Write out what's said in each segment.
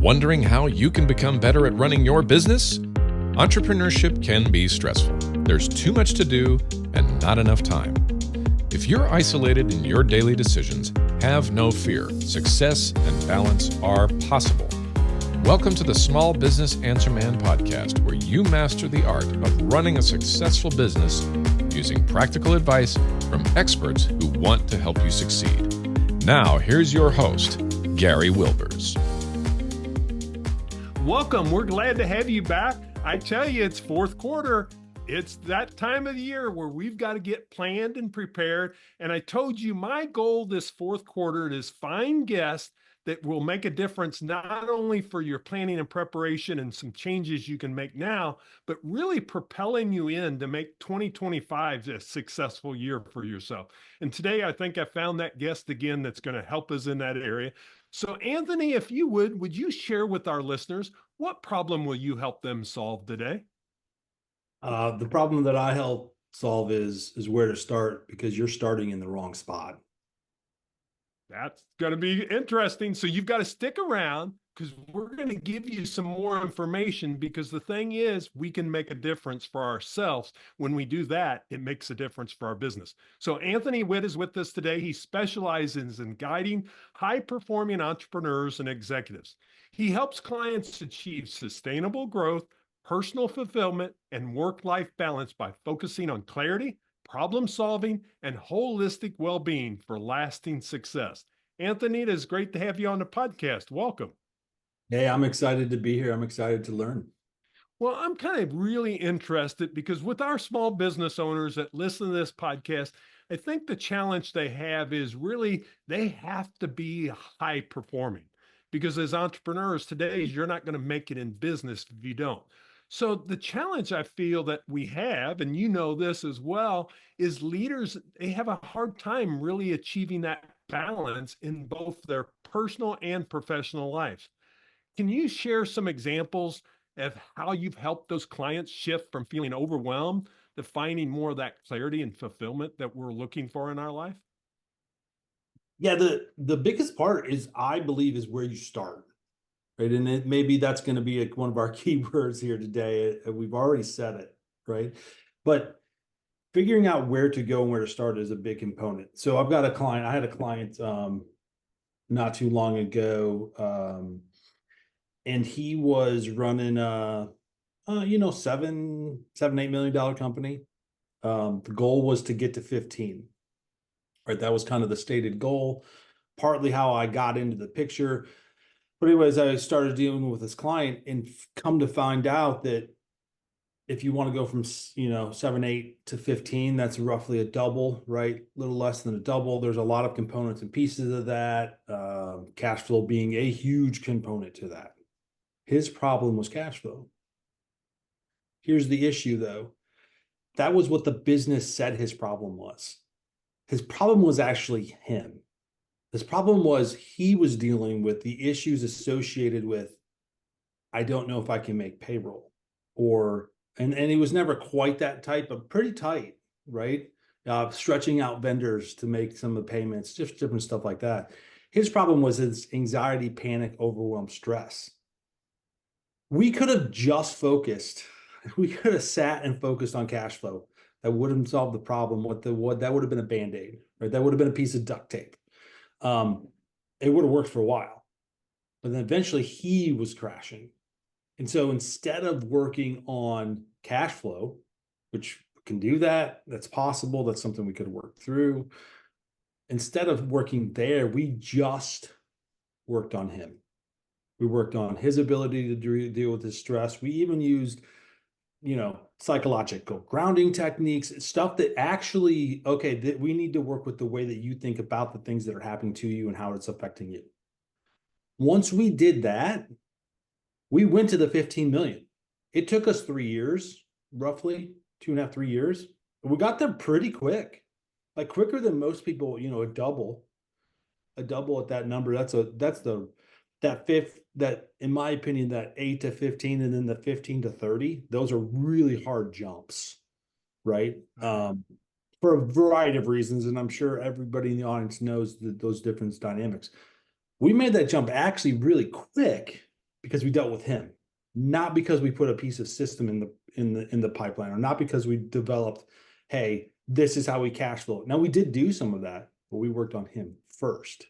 Wondering how you can become better at running your business? Entrepreneurship can be stressful. There's too much to do and not enough time. If you're isolated in your daily decisions, have no fear. Success and balance are possible. Welcome to the Small Business Answer Man podcast, where you master the art of running a successful business using practical advice from experts who want to help you succeed. Now, here's your host, Gary Wilbers. Welcome. We're glad to have you back. I tell you, it's fourth quarter. It's that time of the year where we've got to get planned and prepared. And I told you my goal this fourth quarter is find guests that will make a difference, not only for your planning and preparation and some changes you can make now, but really propelling you in to make 2025 a successful year for yourself. And today, I think I found that guest again that's going to help us in that area. So Anthony, if you would you share with our listeners, what problem will you help them solve today? The problem that I help solve is where to start, because you're starting in the wrong spot. That's going to be interesting. So you've got to stick around, because we're going to give you some more information, because the thing is, we can make a difference for ourselves. When we do that, it makes a difference for our business. So Anthony Witt is with us today. He specializes in guiding high-performing entrepreneurs and executives. He helps clients achieve sustainable growth, personal fulfillment, and work-life balance by focusing on clarity, problem solving, and holistic well-being for lasting success. Anthony, it is great to have you on the podcast. Welcome. Hey, I'm excited to be here. I'm excited to learn. Well, I'm kind of really interested because with our small business owners that listen to this podcast, I think the challenge they have is really they have to be high performing, because as entrepreneurs today, you're not going to make it in business if you don't. So the challenge I feel that we have, and you know this as well, is leaders, they have a hard time really achieving that balance in both their personal and professional lives. Can you share some examples of how you've helped those clients shift from feeling overwhelmed to finding more of that clarity and fulfillment that we're looking for in our life? Yeah, the biggest part is, I believe, is where you start, right? And maybe that's going to be one of our key words here today. We've already said it, right? But figuring out where to go and where to start is a big component. So I had a client not too long ago, and he was running a $7-8 million company. The goal was to get to 15. Right, that was kind of the stated goal. Partly how I got into the picture. But anyways, I started dealing with this client and come to find out that if you want to go from 7-8 to 15, that's roughly a double, right? A little less than a double. There's a lot of components and pieces of that. Cash flow being a huge component to that. His problem was cash flow. Here's the issue, though. That was what the business said his problem was. His problem was actually him. His problem was he was dealing with the issues associated with, I don't know if I can make payroll, and he was never quite that tight, but pretty tight, right? Stretching out vendors to make some of the payments, just different stuff like that. His problem was his anxiety, panic, overwhelm, stress. We could have just focused. We could have sat and focused on cash flow. That wouldn't solve the problem. That would have been a Band-Aid, right? That would have been a piece of duct tape. It would have worked for a while, but then eventually he was crashing. And so instead of working on cash flow, which can do that, that's possible, that's something we could work through. Instead of working there, we just worked on him. We worked on his ability to deal with his stress. We even used psychological grounding techniques, stuff that actually, we need to work with the way that you think about the things that are happening to you and how it's affecting you. Once we did that, we went to the 15 million. It took us 3 years, roughly 2.5, 3 years. But we got there pretty quick, like quicker than most people, a double at that number. That in my opinion, that 8 to 15 and then the 15 to 30, those are really hard jumps, right? For a variety of reasons. And I'm sure everybody in the audience knows those different dynamics. We made that jump actually really quick because we dealt with him, not because we put a piece of system in the pipeline, or not because we developed, hey, this is how we cash flow. Now, we did do some of that, but we worked on him first.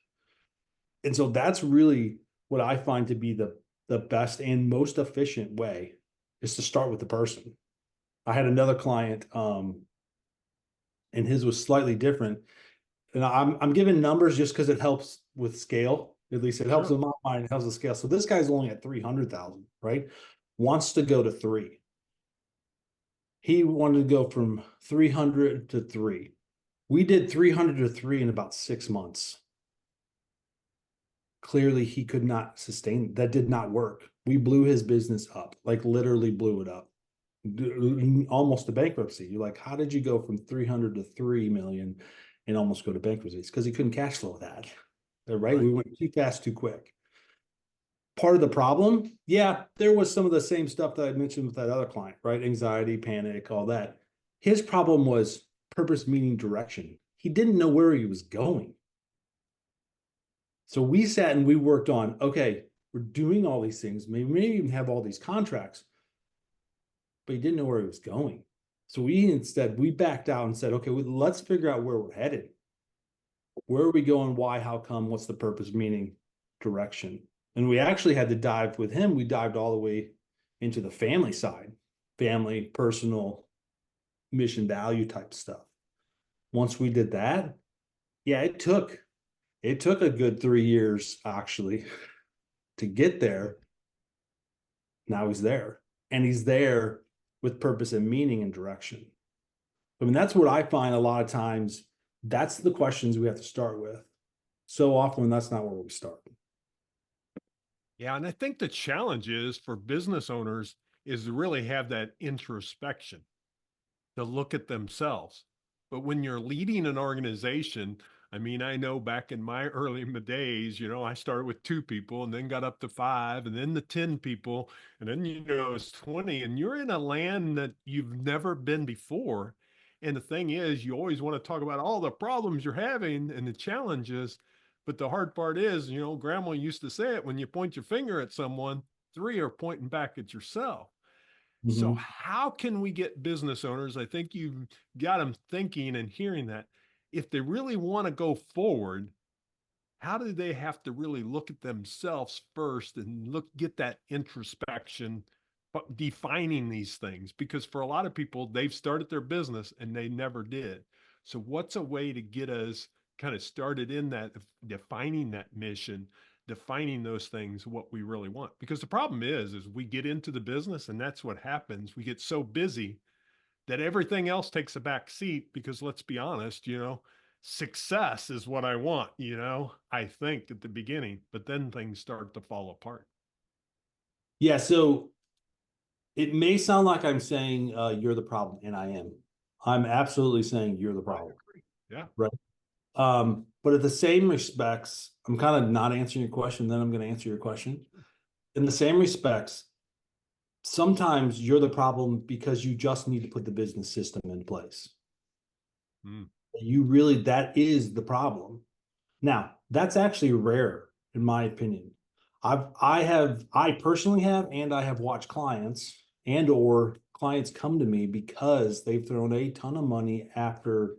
And so that's really what I find to be the best and most efficient way, is to start with the person. I had another client, and his was slightly different. And I'm giving numbers just because it helps with scale. At least it helps in my mind, it helps with scale. So this guy's only at 300,000, right? Wants to go to 3. He wanted to go from 300 to 3. We did 300 to 3 in about 6 months. Clearly he could not sustain, that did not work. We blew his business up, like literally blew it up, almost to bankruptcy. You're like, how did you go from 300 to 3 million and almost go to bankruptcy? It's because he couldn't cash flow that, right? We went too fast, too quick. Part of the problem, yeah, there was some of the same stuff that I mentioned with that other client, right? Anxiety, panic, all that. His problem was purpose, meaning, direction. He didn't know where he was going. So we sat and we worked on, okay, we're doing all these things. Maybe we even have all these contracts, but he didn't know where he was going. So we backed out and said, okay, let's figure out where we're headed. Where are we going? Why? How come? What's the purpose, meaning, direction? And we actually had to dive with him. We dived all the way into the family side, family, personal, mission, value type stuff. Once we did that, yeah, it took a good 3 years actually to get there. Now he's there, and he's there with purpose and meaning and direction. I mean, that's what I find a lot of times. That's the questions we have to start with. So often that's not where we start. Yeah. And I think the challenge is for business owners is to really have that introspection, to look at themselves. But when you're leading an organization, I mean, I know back in my early days, I started with 2 people and then got up to 5 and then the 10 people. And then, it's 20, and you're in a land that you've never been before. And the thing is, you always want to talk about all the problems you're having and the challenges. But the hard part is, grandma used to say it, when you point your finger at someone, 3 are pointing back at yourself. So how can we get business owners? I think you've got them thinking and hearing that if they really want to go forward, how do they have to really look at themselves first and get that introspection, but defining these things? Because for a lot of people, they've started their business and they never did. So what's a way to get us kind of started in that, defining that mission, defining those things, what we really want? Because the problem is we get into the business, and that's what happens. We get so busy that everything else takes a back seat, because let's be honest, success is what I want, I think at the beginning, but then things start to fall apart. Yeah. So it may sound like I'm saying you're the problem, and I am. I'm absolutely saying you're the problem. Yeah. Right. But at the same respects, I'm kind of not answering your question, then I'm going to answer your question. In the same respects, sometimes you're the problem because you just need to put the business system in place. That is the problem. Now, that's actually rare, in my opinion. I personally have, and I have watched clients or clients come to me because they've thrown a ton of money after.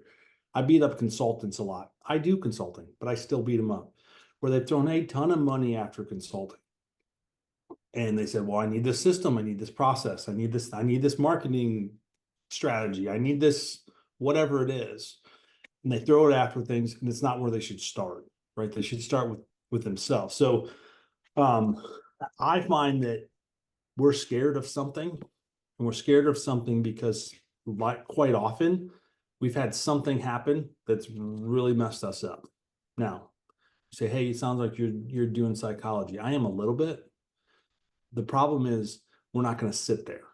I beat up consultants a lot. I do consulting, but I still beat them up, where they've thrown a ton of money after consulting. And they said, well, I need this system. I need this process. I need this marketing strategy. I need this, whatever it is. And they throw it after things, and it's not where they should start, right? They should start with themselves. So I find that we're scared of something, and we're scared of something because quite often we've had something happen that's really messed us up. Now, you say, hey, it sounds like you're doing psychology. I am a little bit. The problem is we're not going to sit there,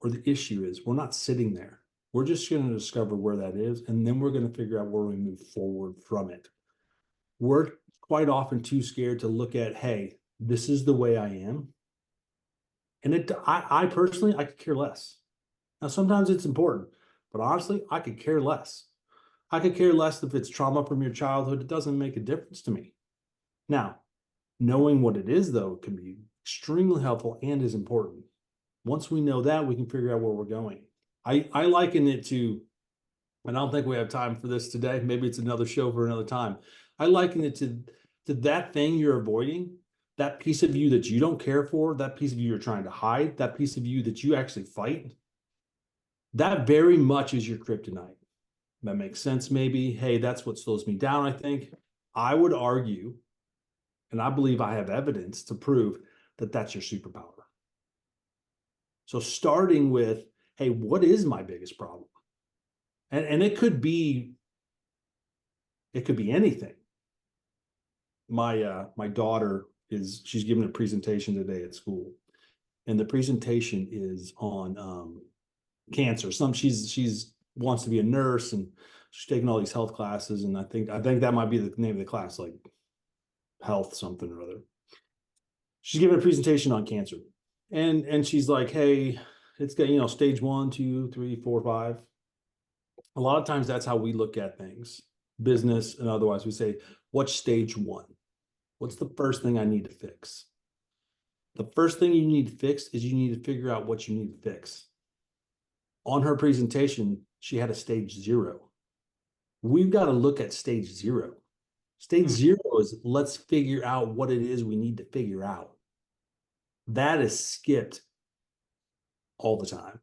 or the issue is we're not sitting there. We're just going to discover where that is, and then we're going to figure out where we move forward from it. We're quite often too scared to look at, hey, this is the way I am. And I personally, I could care less. Now, sometimes it's important, but honestly, I could care less. I could care less if it's trauma from your childhood. It doesn't make a difference to me. Now, knowing what it is, though, can be extremely helpful and is important. Once we know that, we can figure out where we're going. I liken it to, and I don't think we have time for this today. Maybe it's another show for another time. I liken it to that thing you're avoiding, that piece of you that you don't care for, that piece of you you're trying to hide, that piece of you that you actually fight. That very much is your kryptonite. That makes sense, maybe. Hey, that's what slows me down, I think. I would argue, and I believe I have evidence to prove that that's your superpower. So starting with, hey, what is my biggest problem? And it could be anything. My daughter she's giving a presentation today at school, and the presentation is on cancer. She's wants to be a nurse, and she's taking all these health classes, and I think that might be the name of the class, like health something or other. She's giving a presentation on cancer, and she's like, hey, it's got, stage 1, 2, 3, 4, 5. A lot of times that's how we look at things, business and otherwise. We say, what's stage 1? What's the first thing I need to fix? The first thing you need to fix is you need to figure out what you need to fix. On her presentation, she had a stage 0. We've got to look at stage 0. Stage 0 is let's figure out what it is we need to figure out. That is skipped all the time.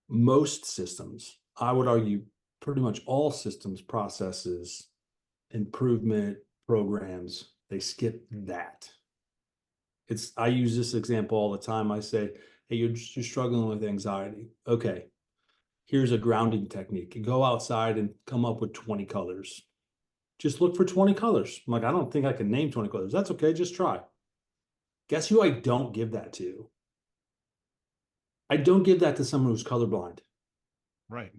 Most systems, I would argue pretty much all systems, processes, improvement programs, they skip that. I use this example all the time. I say, hey, you're struggling with anxiety. Okay, here's a grounding technique. Go outside and come up with 20 colors. Just look for 20 colors. I'm like, I don't think I can name 20 colors. That's okay, just try. Guess who I don't give that to? I don't give that to someone who's colorblind. Right.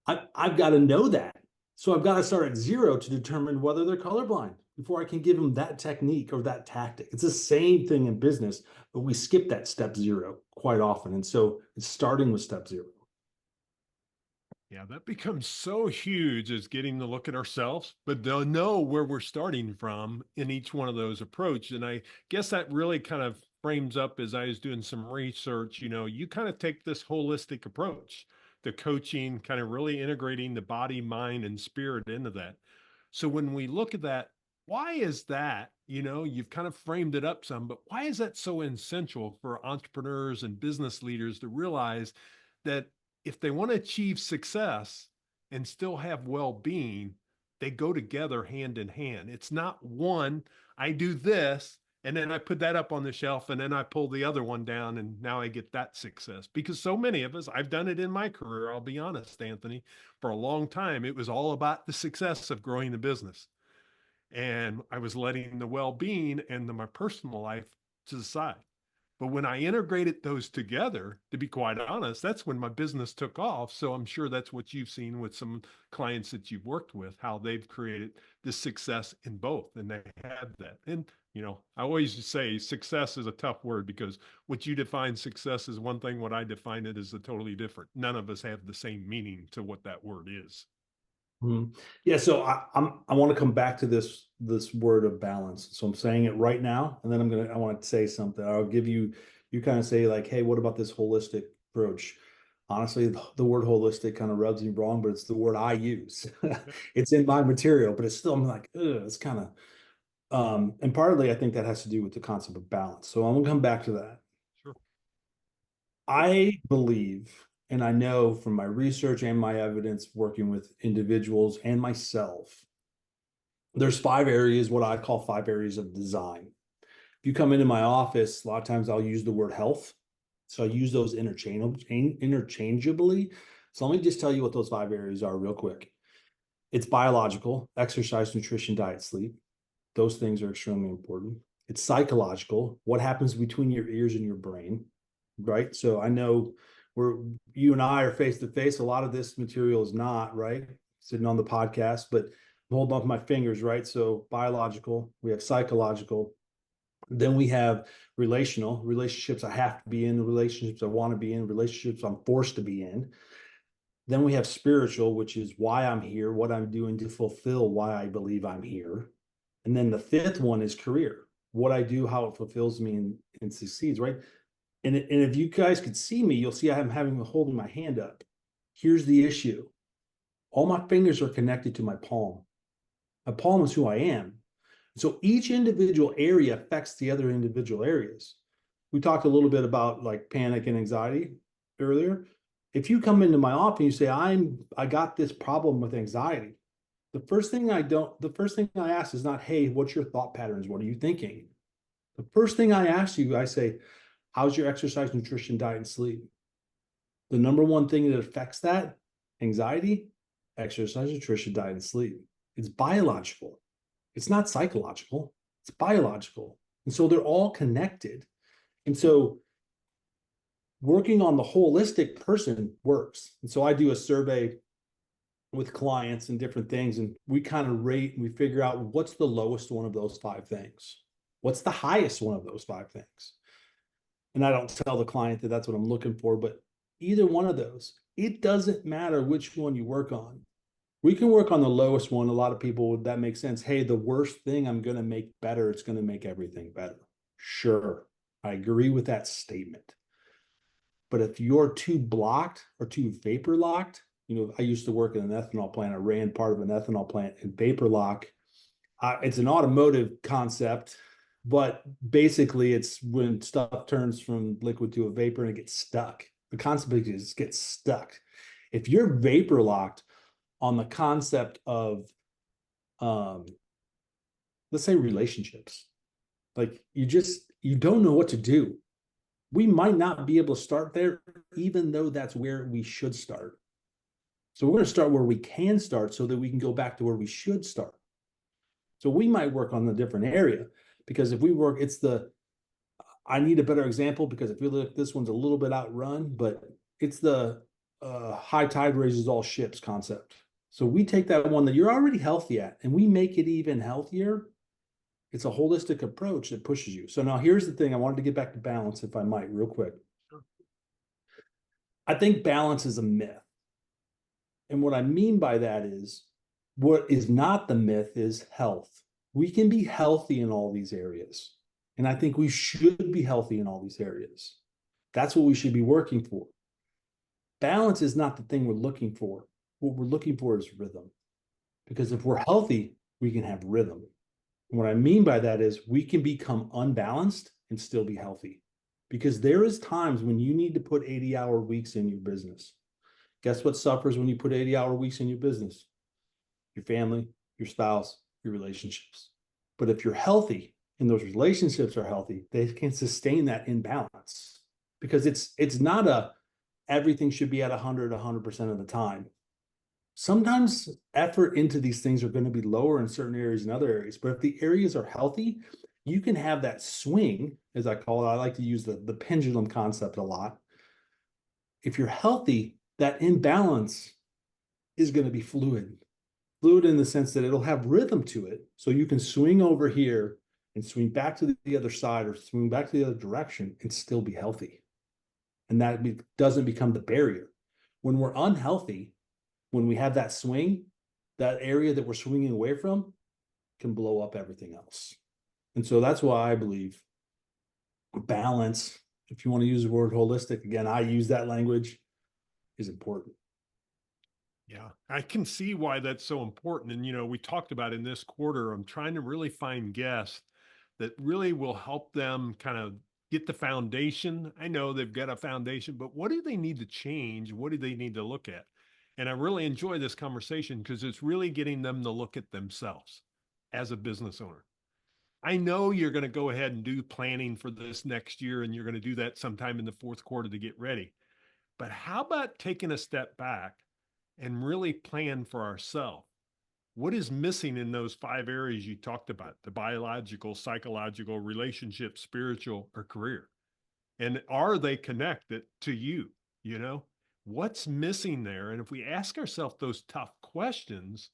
I've got to know that. So I've got to start at 0 to determine whether they're colorblind before I can give them that technique or that tactic. It's the same thing in business, but we skip that step 0 quite often. And so it's starting with step 0. Yeah, that becomes so huge as getting to look at ourselves, but they'll know where we're starting from in each one of those approaches. And I guess that really kind of frames up as I was doing some research, you kind of take this holistic approach to coaching, kind of really integrating the body, mind, and spirit into that. So when we look at that, why is that? You've kind of framed it up some, but why is that so essential for entrepreneurs and business leaders to realize that if they want to achieve success and still have well-being, they go together hand in hand. It's not one, I do this, and then I put that up on the shelf, and then I pull the other one down, and now I get that success. Because so many of us, I've done it in my career, I'll be honest, Anthony, for a long time, it was all about the success of growing the business. And I was letting the well-being and my personal life to the side. But when I integrated those together, to be quite honest, that's when my business took off. So I'm sure that's what you've seen with some clients that you've worked with, how they've created this success in both, and they had that. And, I always say success is a tough word because what you define success is one thing, what I define it is a totally different. None of us have the same meaning to what that word is. Yeah, so I want to come back to this word of balance. So I'm saying it right now, and then I want to say something. I'll give you kind of say like, hey, what about this holistic approach? Honestly, the word holistic kind of rubs me wrong, but it's the word I use. It's in my material, but it's still, I'm like, ugh, it's kind of, and partly I think that has to do with the concept of balance. So I'm gonna come back to that. Sure. I believe, and I know from my research and my evidence working with individuals and myself, there's 5 areas, what I call 5 areas of design. If you come into my office, a lot of times I'll use the word health. So I use those interchangeably. So let me just tell you what those 5 areas are real quick. It's biological, exercise, nutrition, diet, sleep. Those things are extremely important. It's psychological, what happens between your ears and your brain, right? So I know you and I are face to face. A lot of this material is not, right? Sitting on the podcast, but I'm holding up my fingers, right? So biological, we have psychological, then we have relationships I have to be in, the relationships I want to be in, relationships I'm forced to be in. Then we have spiritual, which is why I'm here, what I'm doing to fulfill why I believe I'm here. And then the 5th one is career. what I do, how it fulfills me and succeeds, right? And if you guys could see me, you'll see I'm holding my hand up. Here's the issue. All my fingers are connected to my palm. My palm is who I am. So each individual area affects the other individual areas. We talked a little bit about like panic and anxiety earlier. If you come into my office and you say, I got this problem with anxiety, the first thing I ask is not, hey, what's your thought patterns? What are you thinking? The first thing I ask you, I say, how's your exercise, nutrition, diet, and sleep? The number one thing that affects that anxiety, exercise, nutrition, diet, and sleep. It's biological. It's not psychological. It's biological. And so they're all connected. And so working on the holistic person works. And so I do a survey with clients and different things, and we kind of rate and we figure out what's the lowest one of those 5 things. What's the highest one of those 5 things? And I don't tell the client that that's what I'm looking for, but either one of those, it doesn't matter which one you work on. We can work on the lowest one. A lot of people, that makes sense. Hey, the worst thing I'm going to make better, it's going to make everything better. Sure, I agree with that statement. But if you're too blocked or too vapor locked, I used to work in an ethanol plant. I ran part of an ethanol plant, and vapor lock, it's an automotive concept, but basically it's when stuff turns from liquid to a vapor and it gets stuck. The concept is it gets stuck. If you're vapor locked on the concept of, let's say relationships, like you don't know what to do. We might not be able to start there, even though that's where we should start. So we're going to start where we can start so that we can go back to where we should start. So we might work on a different area, because if we work, I need a better example because I feel like this one's a little bit outrun, but it's the high tide raises all ships concept. So we take that one that you're already healthy at and we make it even healthier. It's a holistic approach that pushes you. So now here's the thing. I wanted to get back to balance, if I might, real quick. I think balance is a myth. And what I mean by that is, what is not the myth is health. We can be healthy in all these areas. And I think we should be healthy in all these areas. That's what we should be working for. Balance is not the thing we're looking for. What we're looking for is rhythm. Because if we're healthy, we can have rhythm. And what I mean by that is we can become unbalanced and still be healthy. Because there is times when you need to put 80-hour weeks in your business. Guess what suffers when you put 80-hour weeks in your business? Your family, your spouse, your relationships. But if you're healthy and those relationships are healthy, they can sustain that imbalance. Because it's not everything should be at 100% of the time. Sometimes effort into these things are going to be lower in certain areas and other areas. But if the areas are healthy, you can have that swing, as I call it. I like to use the pendulum concept a lot. If you're healthy, that imbalance is going to be fluid in the sense that it'll have rhythm to it. So you can swing over here and swing back to the other side or swing back to the other direction and still be healthy. And that doesn't become the barrier. When we're unhealthy, when we have that swing, that area that we're swinging away from can blow up everything else. And so that's why I believe balance, if you want to use the word holistic, again, I use that language, is important. Yeah, I can see why that's so important. And, we talked about in this quarter, I'm trying to really find guests that really will help them kind of get the foundation. I know they've got a foundation, but what do they need to change? What do they need to look at? And I really enjoy this conversation because it's really getting them to look at themselves as a business owner. I know you're going to go ahead and do planning for this next year, and you're going to do that sometime in the fourth quarter to get ready. But how about taking a step back and really plan for ourselves? What is missing in those 5 areas you talked about? The biological, psychological, relationship, spiritual, or career? And are they connected to you? What's missing there? And if we ask ourselves those tough questions,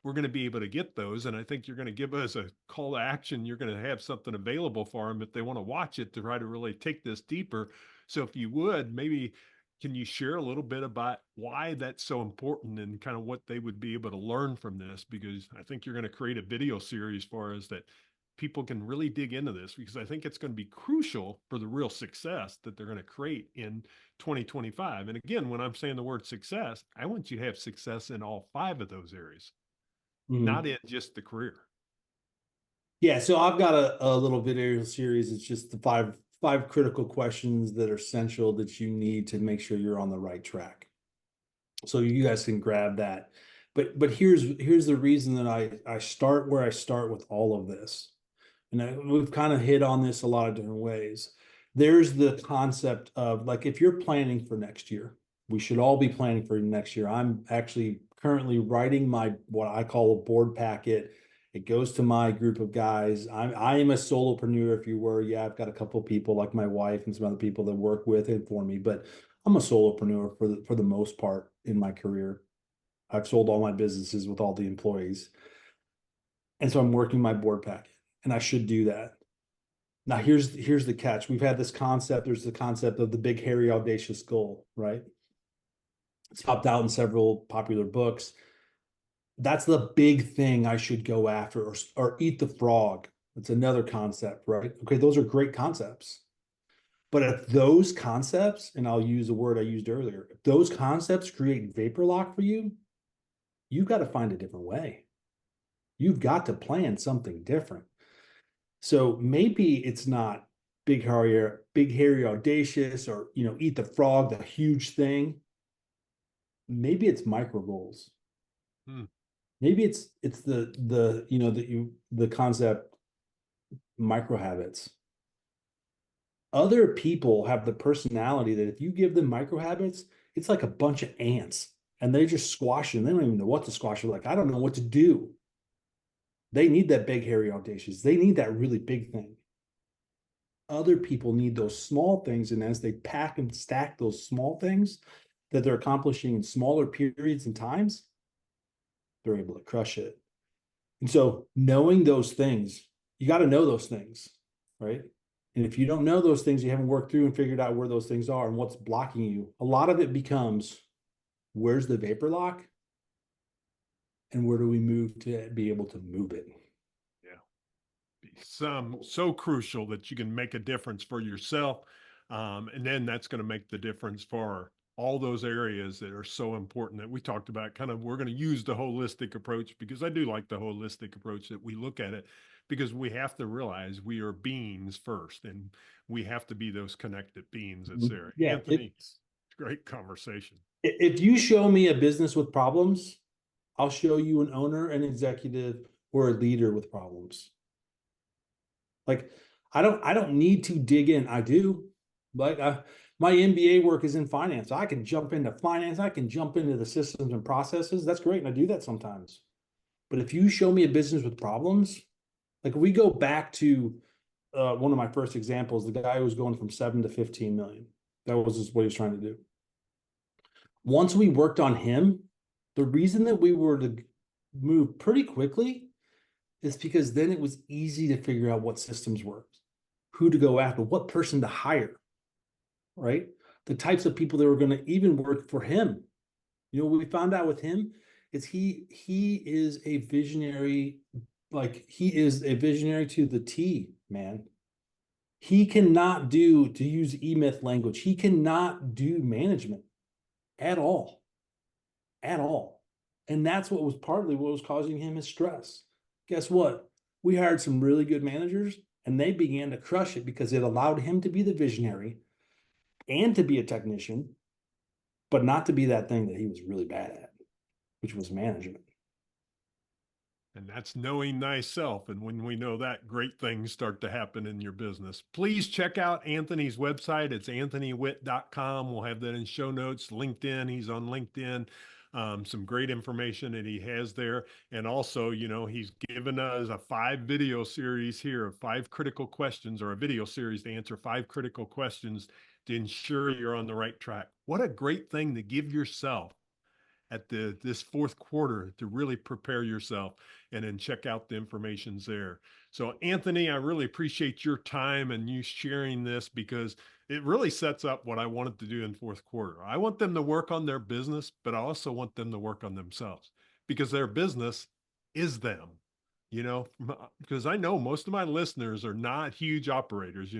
we're going to be able to get those. And I think you're going to give us a call to action. You're going to have something available for them if they want to watch it to try to really take this deeper. So if you would, maybe can you share a little bit about why that's so important and kind of what they would be able to learn from this? Because I think you're going to create a video series for us that people can really dig into this, because I think it's going to be crucial for the real success that they're going to create in 2025. And again, when I'm saying the word success, I want you to have success in all 5 of those areas, not in just the career. Yeah, so I've got a little video series. It's just the five critical questions that are essential that you need to make sure you're on the right track. So you guys can grab that. But here's the reason that I start where I start with all of this. And we've kind of hit on this a lot of different ways. There's the concept of, like, if you're planning for next year, we should all be planning for next year. I'm actually currently writing my, what I call a board packet. It goes to my group of guys. I am a solopreneur, if you were. Yeah, I've got a couple of people like my wife and some other people that work with it for me, but I'm a solopreneur for the most part in my career. I've sold all my businesses with all the employees. And so I'm working my board packet, and I should do that. Now, here's the catch. We've had this concept. There's the concept of the big, hairy, audacious goal, right? It's popped out in several popular books. That's the big thing I should go after, or eat the frog. That's another concept, right? Okay, those are great concepts. But if those concepts, and I'll use the word I used earlier, if those concepts create vapor lock for you, you've got to find a different way. You've got to plan something different. So maybe it's not big, hairy, audacious, or, eat the frog, the huge thing. Maybe it's micro goals. Maybe it's the concept micro habits. Other people have the personality that if you give them micro habits, it's like a bunch of ants, and they just squash it. They don't even know what to squash. They're like, I don't know what to do. They need that big, hairy, audacious. They need that really big thing. Other people need those small things, and as they pack and stack those small things that they're accomplishing in smaller periods and times, they're able to crush it. And so knowing those things, you got to know those things, right? And if you don't know those things, you haven't worked through and figured out where those things are and what's blocking you, a lot of it becomes, where's the vapor lock? And where do we move to be able to move it? So crucial that you can make a difference for yourself. And then that's going to make the difference for all those areas that are so important that we talked about. Kind of, we're going to use the holistic approach, because I do like the holistic approach that we look at it, because we have to realize we are beings first, and we have to be those connected beings that's there. Yeah, Anthony, great conversation. If you show me a business with problems, I'll show you an owner, an executive, or a leader with problems. Like, I don't need to dig in. I do. Like, my MBA work is in finance. I can jump into finance. I can jump into the systems and processes. That's great. And I do that sometimes. But if you show me a business with problems, like, we go back to one of my first examples, the guy who was going from 7 to 15 million. That was just what he was trying to do. Once we worked on him, the reason that we were to move pretty quickly is because then it was easy to figure out what systems worked, who to go after, what person to hire, right? The types of people that were going to even work for him. What we found out with him is he is a visionary, like, he is a visionary to the T, man. He cannot do, to use E-Myth language, he cannot do management at all. And that's what was partly what was causing him his stress. Guess what? We hired some really good managers, and they began to crush it because it allowed him to be the visionary and to be a technician, but not to be that thing that he was really bad at, which was management. And that's knowing thyself. And when we know that, great things start to happen in your business. Please check out Anthony's website. It's anthonywitt.com. We'll have that in show notes. LinkedIn. He's on LinkedIn. Some great information that he has there. And also, he's given us a 5-video series here of 5 critical questions, or a video series to answer 5 critical questions to ensure you're on the right track. What a great thing to give yourself at this fourth quarter to really prepare yourself, and then check out the information's there. So Anthony, I really appreciate your time and you sharing this, because it really sets up what I wanted to do in fourth quarter. I want them to work on their business, but I also want them to work on themselves, because their business is them. because I know most of my listeners are not huge operators,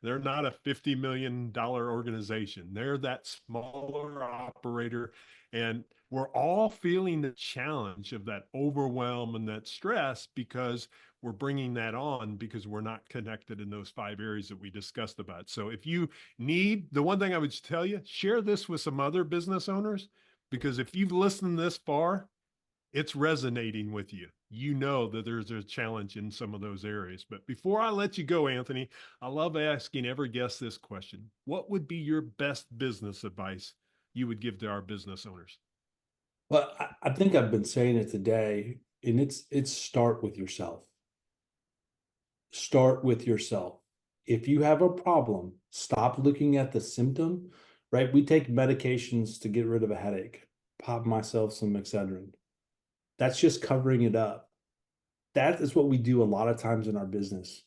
they're not a $50 million organization. They're that smaller operator. And we're all feeling the challenge of that overwhelm and that stress because we're bringing that on because we're not connected in those 5 areas that we discussed about. So if you need, the one thing I would tell you, share this with some other business owners, because if you've listened this far, it's resonating with you. You know that there's a challenge in some of those areas. But before I let you go, Anthony, I love asking every guest this question. What would be your best business advice you would give to our business owners? Well, I think I've been saying it today, and it's start with yourself. Start with yourself. If you have a problem, stop looking at the symptom, right? We take medications to get rid of a headache. Pop myself some Excedrin. That's just covering it up. That is what we do a lot of times in our business.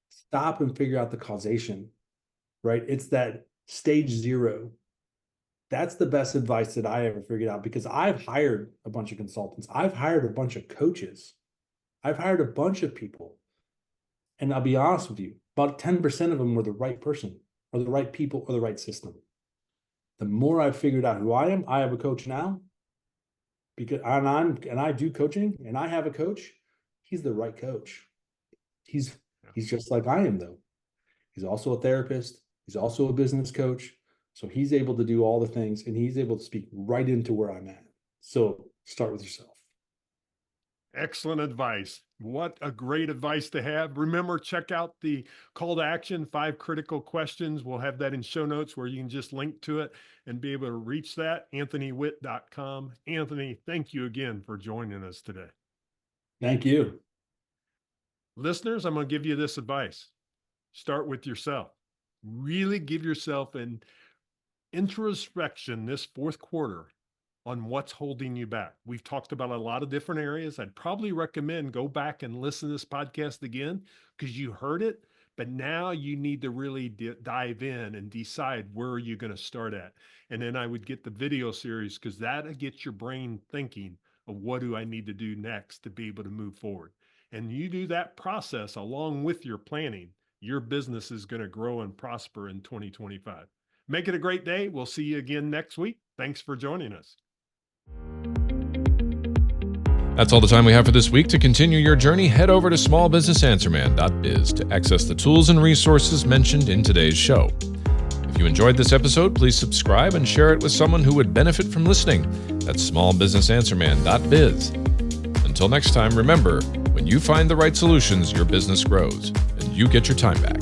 Stop and figure out the causation, right? It's that stage 0. That's the best advice that I ever figured out, because I've hired a bunch of consultants. I've hired a bunch of coaches. I've hired a bunch of people. And I'll be honest with you, about 10% of them were the right person or the right people or the right system. The more I've figured out who I am, I have a coach now. Because I do coaching, and I have a coach. He's the right coach. He's just like I am, though. He's also a therapist. He's also a business coach. So he's able to do all the things, and he's able to speak right into where I'm at. So start with yourself. Excellent advice. What a great advice to have. Remember, check out the call to action, 5 critical questions. We'll have that in show notes where you can just link to it and be able to reach that, anthonywitt.com. Anthony, thank you again for joining us today. Thank you. Listeners, I'm going to give you this advice. Start with yourself. Really give yourself an introspection this 4th quarter on what's holding you back. We've talked about a lot of different areas. I'd probably recommend go back and listen to this podcast again, because you heard it, but now you need to really dive in and decide where you're going to start at. And then I would get the video series, because that'll get your brain thinking of what do I need to do next to be able to move forward. And you do that process along with your planning, your business is going to grow and prosper in 2025. Make it a great day. We'll see you again next week. Thanks for joining us. That's all the time we have for this week. To continue your journey, head over to smallbusinessanswerman.biz to access the tools and resources mentioned in today's show. If you enjoyed this episode, please subscribe and share it with someone who would benefit from listening. That's smallbusinessanswerman.biz. Until next time, remember, when you find the right solutions, your business grows and you get your time back.